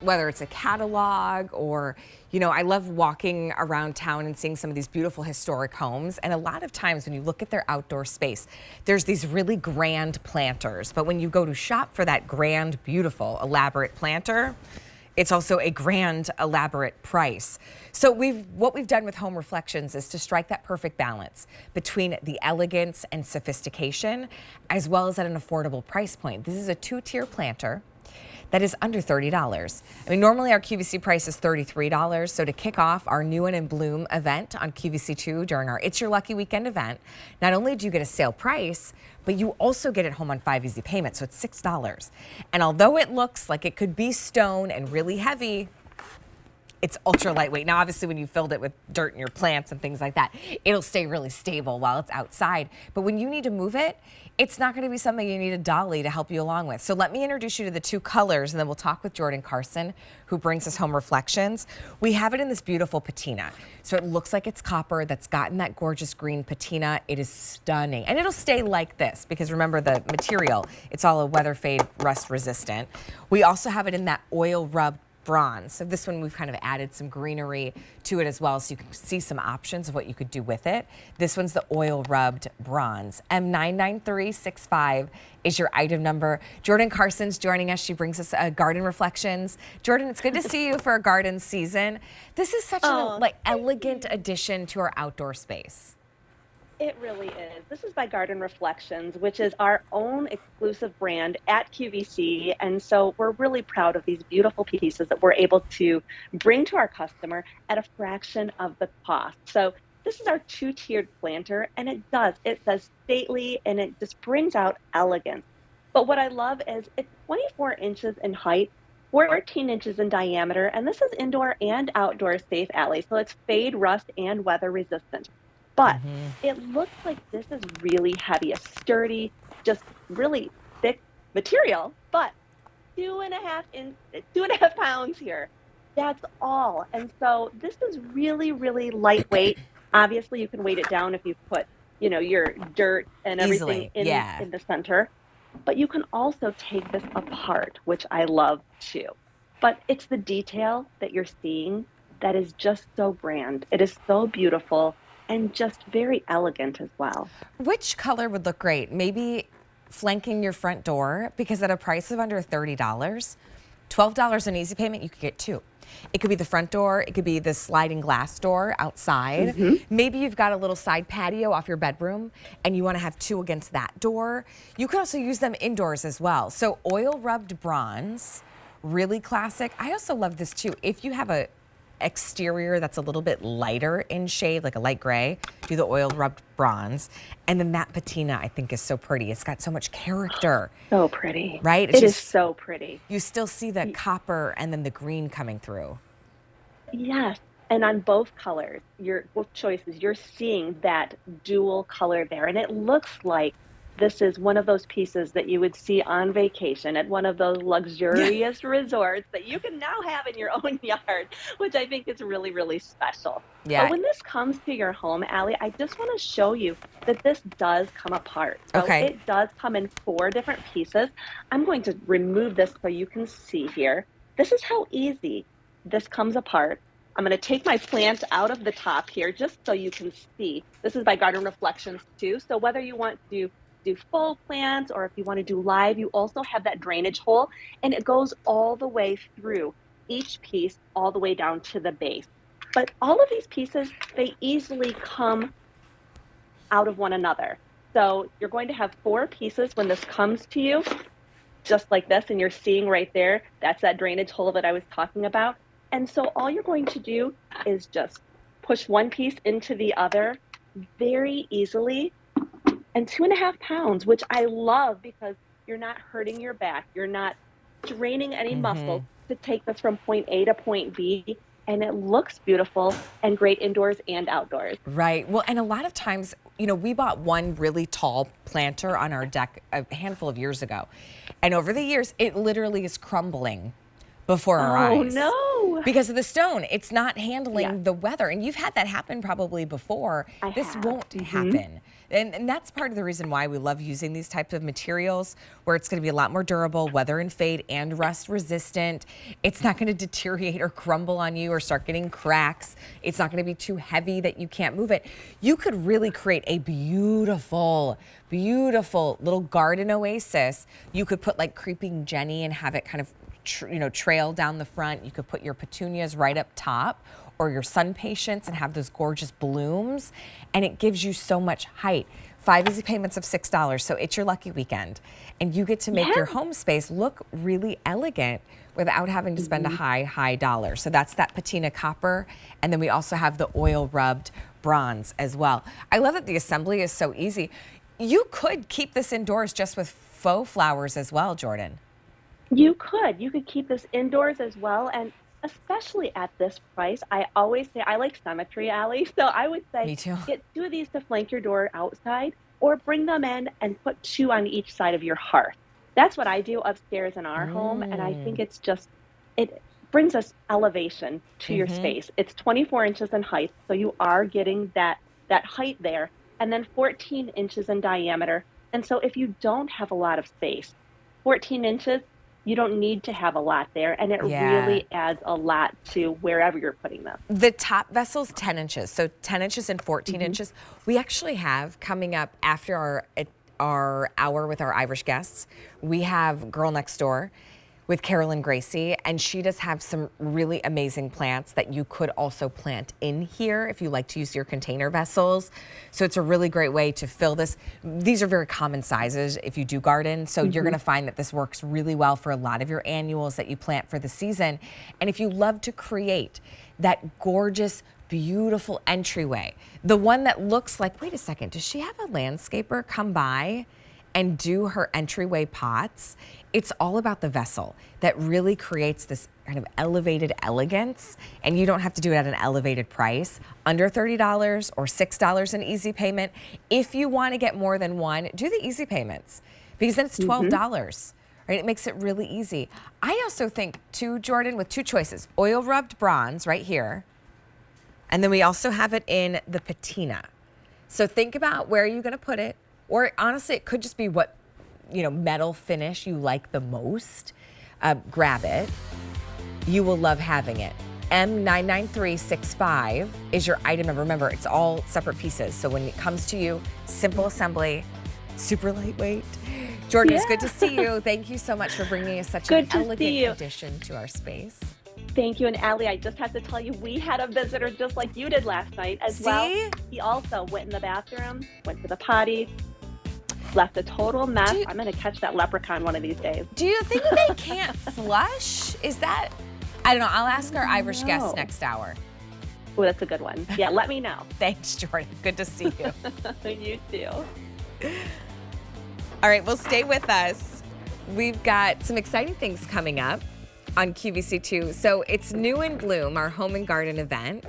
Whether it's a catalog or, I love walking around town and seeing some of these beautiful historic homes. And a lot of times when you look at their outdoor space, there's these really grand planters. But when you go to shop for that grand, beautiful, elaborate planter, it's also a grand, elaborate price. So what we've done with Home Reflections is to strike that perfect balance between the elegance and sophistication, as well as at an affordable price point. This is a 2-tier planter that is under $30. I mean, normally our QVC price is $33. So to kick off our New and in Bloom event on QVC2 during our It's Your Lucky Weekend event, not only do you get a sale price, but you also get it home on 5 easy payments, so it's $6. And although it looks like it could be stone and really heavy, it's ultra lightweight. Now, obviously, when you filled it with dirt and your plants and things like that, it'll stay really stable while it's outside. But when you need to move it, it's not going to be something you need a dolly to help you along with. So let me introduce you to the 2 colors, and then we'll talk with Jordan Carson, who brings us Home Reflections. We have it in this beautiful patina. So it looks like it's copper that's gotten that gorgeous green patina. It is stunning. And it'll stay like this because remember the material, it's all a weather fade, rust resistant. We also have it in that oil rubbed bronze. So this one we've kind of added some greenery to it as well, so you can see some options of what you could do with it. This one's the oil rubbed bronze. M99365 is your item number. Jordan Carson's joining us. She brings us Garden Reflections. Jordan, it's good to see you for a garden season. This is such an elegant addition to our outdoor space. It really is. This is by Garden Reflections, which is our own exclusive brand at QVC. And so we're really proud of these beautiful pieces that we're able to bring to our customer at a fraction of the cost. So this is our 2-tiered planter, and it says stately, and it just brings out elegance. But what I love is it's 24 inches in height, 14 inches in diameter, and this is indoor and outdoor safe alley. So it's fade, rust, and weather resistant. But it looks like this is really heavy, a sturdy, just really thick material, but 2.5 pounds here. That's all. And so this is really, really lightweight. Obviously, you can weight it down if you put, your dirt and everything in the center. But you can also take this apart, which I love too. But it's the detail that you're seeing that is just so grand. It is so beautiful. And just very elegant as well. Which color would look great? Maybe flanking your front door, because at a price of under $30, $12 an easy payment, you could get 2. It could be the front door. It could be the sliding glass door outside. Maybe you've got a little side patio off your bedroom and you want to have 2 against that door. You can also use them indoors as well. So oil rubbed bronze, really classic. I also love this too. If you have a exterior that's a little bit lighter in shade, like a light gray, do the oil rubbed bronze. And then that patina I think is so pretty. It's got so much character. So pretty. Right? It is so pretty. You still see the copper and then the green coming through. Yes. And on both colors, both choices, you're seeing that dual color there. And it looks like this is one of those pieces that you would see on vacation at one of those luxurious resorts that you can now have in your own yard, which I think is really, really special. Yeah. But when this comes to your home, Allie, I just want to show you that this does come apart. So it does come in 4 different pieces. I'm going to remove this so you can see here. This is how easy this comes apart. I'm going to take my plant out of the top here just so you can see. This is by Garden Reflections too. So whether you want to do full plants or if you want to do live, you also have that drainage hole, and it goes all the way through each piece, all the way down to the base. But all of these pieces, they easily come out of one another. So you're going to have 4 pieces when this comes to you, just like this, and you're seeing right there, that's that drainage hole that I was talking about. And so all you're going to do is just push one piece into the other very easily. And 2.5 pounds, which I love because you're not hurting your back. You're not draining any muscle to take this from point A to point B. And it looks beautiful and great indoors and outdoors. Right. Well, and a lot of times, we bought one really tall planter on our deck a handful of years ago. And over the years, it literally is crumbling before our eyes. Oh, no. Because of the stone. It's not handling Yeah, the weather. And you've had that happen probably before. I This have. won't happen. And that's part of the reason why we love using these types of materials, where it's going to be a lot more durable, weather and fade, and rust resistant. It's not going to deteriorate or crumble on you or start getting cracks. It's not going to be too heavy that you can't move it. You could really create a beautiful, beautiful little garden oasis. You could put like Creeping Jenny and have it kind of trail down the front. You could put your petunias right up top, or your sun patience, and have those gorgeous blooms. And it gives you so much height. 5 easy payments of $6. So it's your lucky weekend. And you get to make your home space look really elegant without having to spend a high dollar. So that's that patina copper. And then we also have the oil rubbed bronze as well. I love that the assembly is so easy. You could keep this indoors just with faux flowers as well, Jordan. You could. You could keep this indoors as well. And especially at this price, I always say I like symmetry, Allie. So I would say Me too. get 2 of these to flank your door outside, or bring them in and put 2 on each side of your hearth. That's what I do upstairs in our home. And I think it's just, it brings us elevation to your space. It's 24 inches in height. So you are getting that height there, and then 14 inches in diameter. And so if you don't have a lot of space, 14 inches, you don't need to have a lot there, and it really adds a lot to wherever you're putting them. The top vessel's 10 inches, so 10 inches and 14 inches. We actually have coming up after our hour with our Irish guests, we have Girl Next Door with Carolyn Gracie, and she does have some really amazing plants that you could also plant in here if you like to use your container vessels. So it's a really great way to fill this. These are very common sizes if you do garden, so you're gonna find that this works really well for a lot of your annuals that you plant for the season. And if you love to create that gorgeous, beautiful entryway, the one that looks like, wait a second, does she have a landscaper come by and do her entryway pots? It's all about the vessel that really creates this kind of elevated elegance, and you don't have to do it at an elevated price, under $30 or $6 in easy payment. If you want to get more than one, do the easy payments, because then it's $12. Right? It makes it really easy. I also think too, Jordan, with 2 choices, oil rubbed bronze right here, and then we also have it in the patina. So think about where you're going to put it, or honestly, it could just be what metal finish you like the most. Grab it. You will love having it. M99365 is your item number. Remember, it's all separate pieces. So when it comes to you, simple assembly, super lightweight. Jordan, it's good to see you. Thank you so much for bringing us such an elegant addition to our space. Thank you. And Allie, I just have to tell you, we had a visitor just like you did last night as well. He also went in the bathroom, went to the potty, left a total mess. I'm going to catch that leprechaun one of these days. Do you think they can't flush? Is that, I don't know. I'll ask our Irish guests next hour. Oh, that's a good one. Yeah, let me know. Thanks, Jordan. Good to see you. You too. All right, well, stay with us. We've got some exciting things coming up on QVC2. So it's New in Bloom, our home and garden event.